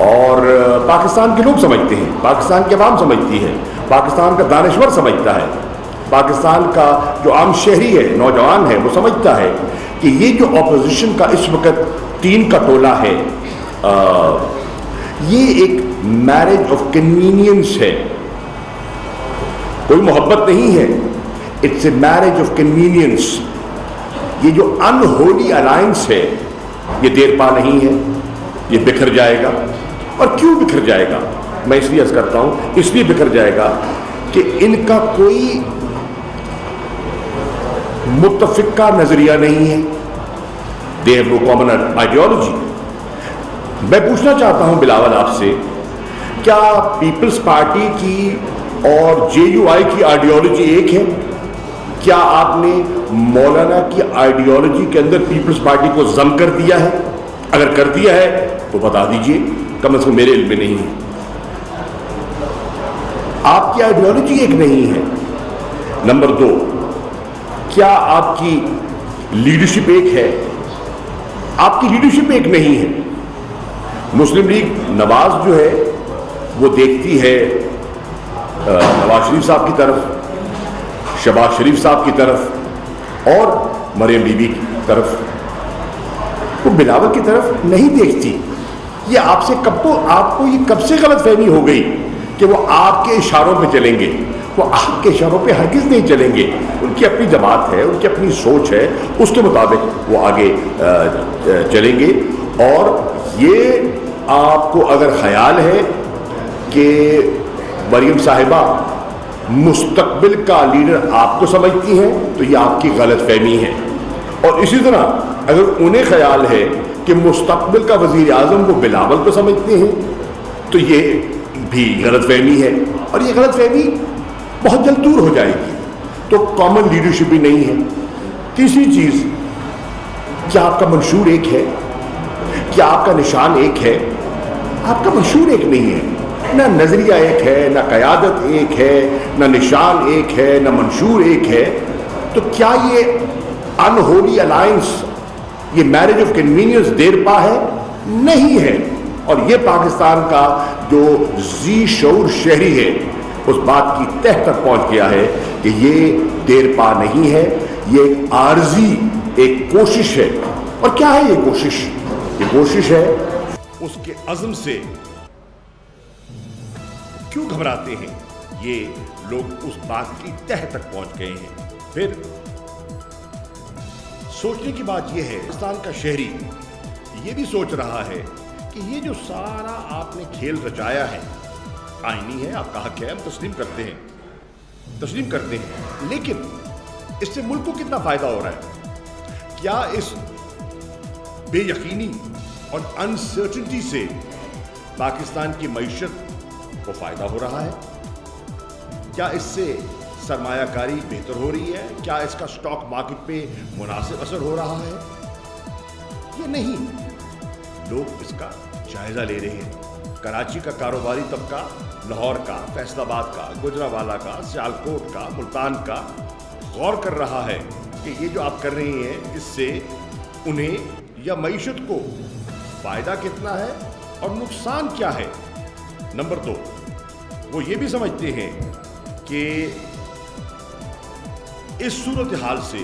اور پاکستان کے لوگ سمجھتے ہیں، پاکستان کی عوام سمجھتی ہے، پاکستان کا دانشور سمجھتا ہے، پاکستان کا جو عام شہری ہے، نوجوان ہے، وہ سمجھتا ہے کہ یہ جو اپوزیشن کا اس وقت 3 کا ٹولہ ہے، یہ ایک میرج آف کنوینئنس ہے، کوئی محبت نہیں ہے، it's a marriage of convenience. یہ جو ان ہولی الائنس ہے یہ دیر پا نہیں ہے، یہ بکھر جائے گا۔ اور کیوں بکھر جائے گا؟ میں اس لیے عرض کرتا ہوں، اس لیے بکھر جائے گا کہ ان کا کوئی متفقہ نظریہ نہیں ہے، they have no common ideology. میں پوچھنا چاہتا ہوں بلاول آپ سے، کیا پیپلز پارٹی کی اور جے یو آئی کی آئیڈیالوجی ایک ہے؟ کیا آپ نے مولانا کی آئیڈیالوجی کے اندر پیپلز پارٹی کو ضم کر دیا ہے؟ اگر کر دیا ہے تو بتا دیجئے، کم از کم میرے علم میں نہیں ہے۔ آپ کی آئیڈیالوجی ایک نہیں ہے۔ نمبر 2، کیا آپ کی لیڈرشپ ایک ہے؟ آپ کی لیڈرشپ ایک نہیں ہے۔ مسلم لیگ نواز جو ہے وہ دیکھتی ہے نواز شریف صاحب کی طرف، شہباز شریف صاحب کی طرف اور مریم بی بی کی طرف، وہ بلاول کی طرف نہیں دیکھتی۔ یہ آپ کو یہ کب سے غلط فہمی ہو گئی کہ وہ آپ کے اشاروں پہ چلیں گے؟ وہ آپ کے اشاروں پہ ہرگز نہیں چلیں گے۔ ان کی اپنی جماعت ہے، ان کی اپنی سوچ ہے، اس کے مطابق وہ آگے چلیں گے۔ اور یہ آپ کو اگر خیال ہے کہ مریم صاحبہ مستقبل کا لیڈر آپ کو سمجھتی ہیں تو یہ آپ کی غلط فہمی ہے۔ اور اسی طرح اگر انہیں خیال ہے کہ مستقبل کا وزیر اعظم وہ بلاول کو سمجھتے ہیں تو یہ بھی غلط فہمی ہے، اور یہ غلط فہمی بہت جلد دور ہو جائے گی۔ تو کامن لیڈرشپ بھی نہیں ہے۔ تیسری چیز، کیا آپ کا منشور ایک ہے؟ کیا آپ کا نشان ایک ہے؟ آپ کا منشور ایک نہیں ہے، نہ نظریہ ایک ہے، نہ قیادت ایک ہے، نہ نشان ایک ہے، نہ منشور ایک ہے۔ تو کیا یہ انہولی الائنس، یہ میرج آف کنوینئنس دیر پا ہے؟ نہیں ہے۔ اور یہ پاکستان کا جو ذی شعور شہری ہے اس بات کی تہ تک پہنچ گیا ہے کہ یہ دیر پا نہیں ہے، یہ ایک عارضی ایک کوشش ہے۔ اور کیا ہے یہ کوشش؟ یہ کوشش ہے اس کے عزم سے کیوں گھبراتے ہیں؟ یہ لوگ اس بات کی تہ تک پہنچ گئے ہیں۔ پھر سوچنے کی بات یہ ہے، پاکستان کا شہری یہ بھی سوچ رہا ہے کہ یہ جو سارا آپ نے کھیل رچایا ہے، آئینی ہے، آپ کا حق ہے، ہم تسلیم کرتے ہیں، لیکن اس سے ملک کو کتنا فائدہ ہو رہا ہے؟ کیا اس بے یقینی اور انسرٹنٹی سے پاکستان کی معیشت کو فائدہ ہو رہا ہے؟ کیا اس سے سرمایہ کاری بہتر ہو رہی ہے؟ کیا اس کا سٹاک مارکیٹ پہ مناسب اثر ہو رہا ہے؟ یہ نہیں۔ لوگ اس کا جائزہ لے رہے ہیں۔ کراچی کا کاروباری طبقہ، لاہور کا، فیصل آباد کا، گجرانوالہ کا، سیالکوٹ کا، ملتان کا غور کر رہا ہے کہ یہ جو آپ کر رہے ہیں اس سے انہیں یا معیشت کو فائدہ کتنا ہے اور نقصان کیا ہے۔ نمبر 2، وہ یہ بھی سمجھتے ہیں کہ اس صورتحال سے،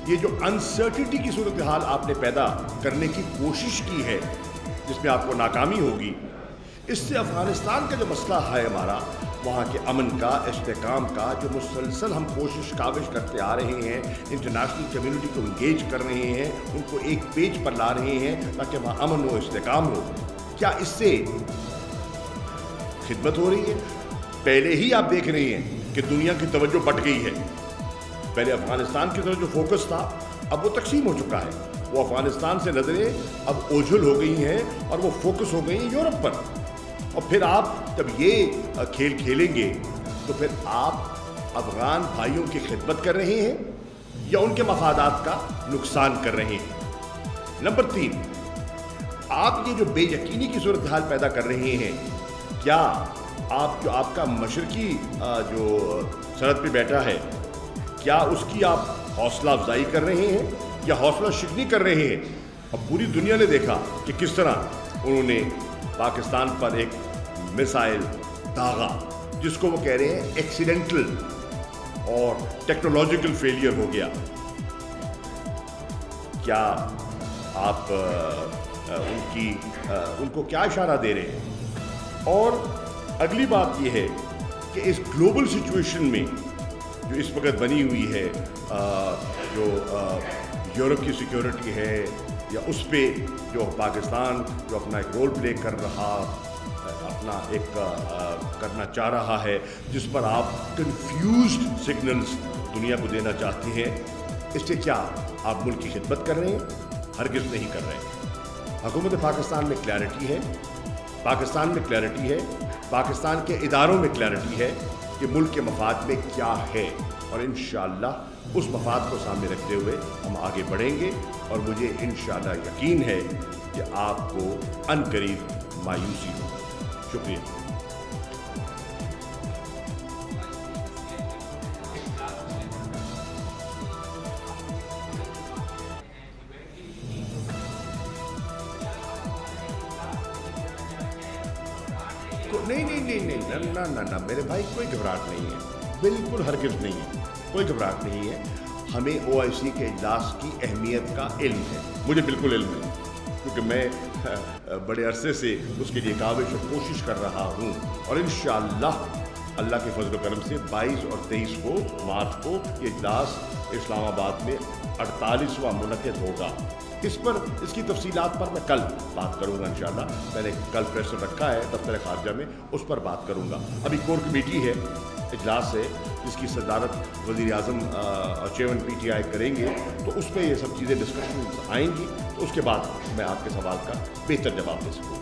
یہ جو انسرٹنٹی کی صورتحال آپ نے پیدا کرنے کی کوشش کی ہے جس میں آپ کو ناکامی ہوگی، اس سے افغانستان کا جو مسئلہ ہے ہمارا، وہاں کے امن کا، استحکام کا، جو مسلسل ہم کاوش کرتے آ رہے ہیں، انٹرنیشنل کمیونٹی کو انگیج کر رہے ہیں، ان کو ایک پیج پر لا رہے ہیں تاکہ وہاں امن و استحکام ہو، کیا اس سے خدمت ہو رہی ہے؟ پہلے ہی آپ دیکھ رہے ہیں کہ دنیا کی توجہ بٹ گئی ہے۔ پہلے افغانستان کی طرف جو فوکس تھا اب وہ تقسیم ہو چکا ہے۔ وہ افغانستان سے نظریں اب اوجھل ہو گئی ہیں اور وہ فوکس ہو گئی ہیں یورپ پر۔ اور پھر آپ جب یہ کھیل کھیلیں گے تو پھر آپ افغان بھائیوں کی خدمت کر رہے ہیں یا ان کے مفادات کا نقصان کر رہے ہیں۔ نمبر 3، آپ یہ جو بے یقینی کی صورتحال پیدا کر رہے ہیں، کیا آپ کا مشرقی جو سرحد پہ بیٹھا ہے، کیا اس کی آپ حوصلہ افزائی کر رہے ہیں یا حوصلہ شکنی کر رہے ہیں؟ اب پوری دنیا نے دیکھا کہ کس طرح انہوں نے پاکستان پر ایک میسائل داغا جس کو وہ کہہ رہے ہیں ایکسیڈنٹل اور ٹیکنالوجیکل فیلئر ہو گیا. کیا آپ ان کو کیا اشارہ دے رہے ہیں؟ اور اگلی بات یہ ہے کہ اس گلوبل سچویشن میں جو اس وقت بنی ہوئی ہے، جو یورپ کی سیکیورٹی ہے یا اس پہ جو پاکستان جو اپنا ایک رول پلے کر رہا، اپنا ایک کرنا چاہ رہا ہے، جس پر آپ کنفیوزڈ سگنلز دنیا کو دینا چاہتے ہیں، اس سے کیا آپ ملک کی خدمت کر رہے ہیں؟ ہرگز نہیں کر رہے ہیں. حکومت پاکستان میں کلیئرٹی ہے، پاکستان کے اداروں میں کلیئرٹی ہے کہ ملک کے مفاد میں کیا ہے، اور انشاءاللہ اس مفاد کو سامنے رکھتے ہوئے ہم آگے بڑھیں گے. اور مجھے انشاءاللہ یقین ہے کہ آپ کو عنقریب مایوسی ہو. شکریہ. نہیں نہ میرے بھائی، کوئی گھبراہٹ نہیں ہے، بالکل ہرگز نہیں ہے، کوئی گھبراہٹ نہیں ہے. ہمیں OIC کے اجلاس کی اہمیت کا علم ہے، مجھے بالکل علم ہے، کیونکہ میں بڑے عرصے سے اس کے لیے کاوش اور کوشش کر رہا ہوں. اور انشاءاللہ اللہ کے فضل و کرم سے 22 اور 23 مارچ کو یہ اجلاس اسلام آباد میں 48واں منعقد ہوگا. اس کی تفصیلات پر میں کل بات کروں گا انشاءاللہ. میں نے کل پریس رکھا ہے دفتر خارجہ میں، اس پر بات کروں گا. ابھی کور کمیٹی ہے، اجلاس ہے، جس کی صدارت وزیر اعظم اور چیئرمین PTI کریں گے، تو اس میں یہ سب چیزیں ڈسکشن آئیں گی. تو اس کے بعد میں آپ کے سوال کا بہتر جواب دے سکوں گا.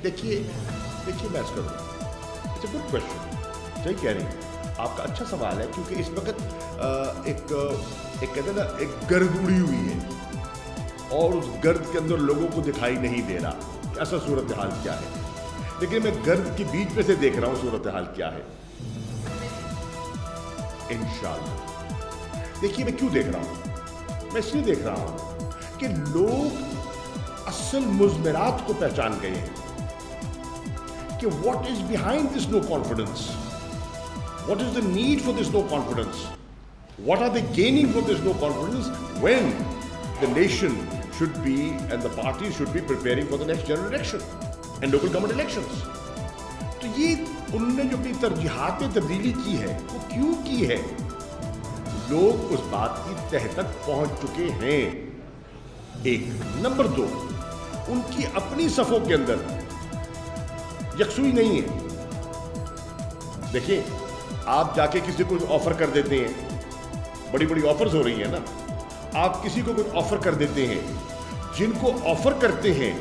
دیکھیے میں اس کروں، اٹس اے گڈ کوشچن، صحیح کہہ رہے ہیں آپ کا، اچھا سوال ہے. کیونکہ اس وقت ایک کہتے ہیں نا، ایک گرد اڑی ہوئی ہے اور اس گرد کے اندر لوگوں کو دکھائی نہیں دے رہا کہ اصل صورتحال کیا ہے. لیکن میں گرد کے بیچ میں سے دیکھ رہا ہوں صورتحال کیا ہے انشاءاللہ. دیکھیے میں کیوں دیکھ رہا ہوں، میں اس لیے دیکھ رہا ہوں کہ لوگ اصل مضمرات کو پہچان گئے ہیں کہ what is behind this no confidence, what is the need for this no confidence, what are they gaining from this no confidence when the nation should be and the parties should be preparing for the next general election and local government elections. تو یہ انہوں نے جو اپنی ترجیحات میں تبدیلی کی ہے وہ کیوں کی ہے؟ لوگ اس بات کی تہ تک پہنچ چکے ہیں. ایک نمبر 2، ان کی اپنی صفوں کے اندر یکسوئی نہیں ہے. دیکھیں، آپ جا کے کسی کو آفر کر دیتے ہیں، بڑی بڑی آفرز ہو رہی ہیں نا، آپ کسی کو کچھ آفر کر دیتے ہیں، جن کو آفر کرتے ہیں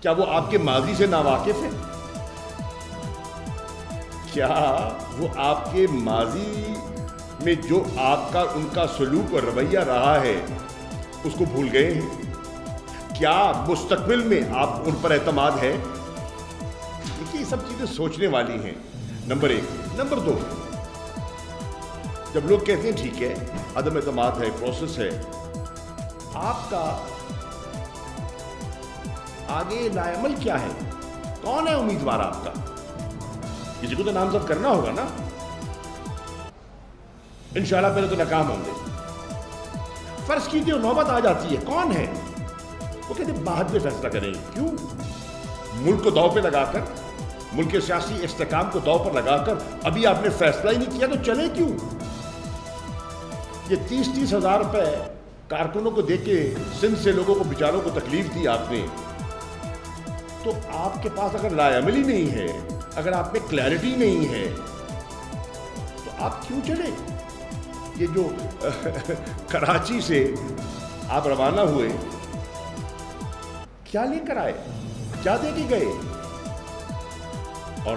کیا وہ آپ کے ماضی سے ناواقف ہیں؟ کیا وہ آپ کے ماضی میں جو آپ کا ان کا سلوک اور رویہ رہا ہے اس کو بھول گئے ہیں؟ کیا مستقبل میں آپ ان پر اعتماد ہے؟ یہ سب چیزیں سوچنے والی ہیں. نمبر 1. نمبر 2، جب لوگ کہتے ہیں ٹھیک ہے عدم اعتماد ہے، پروسیس ہے، آپ کا آگے لائے عمل کیا ہے؟ کون ہے امیدوار آپ کا؟ کسی کو تو نامزد کرنا ہوگا نا. انشاءاللہ پہلے تو ناکام ہوں گے. فرض کیجیے نوبت آ جاتی ہے، کون ہے؟ وہ کہتے ہیں بعد میں فیصلہ کریں گے. کیوں؟ ملک کو داؤ پہ لگا کر، ملک کے سیاسی استحکام کو داؤ پر لگا کر ابھی آپ نے فیصلہ ہی نہیں کیا تو چلے کیوں؟ یہ 30 ہزار روپے کارکنوں کو دے کے سندھ سے لوگوں کو بیچاروں کو تکلیف دی آپ نے، تو آپ کے پاس اگر لائے عملی نہیں ہے، اگر آپ میں کلیئرٹی نہیں ہے، تو آپ کیوں چلے؟ یہ جو کراچی سے آپ روانہ ہوئے، کیا لے کر آئے؟ کیا دے کے گئے؟ اور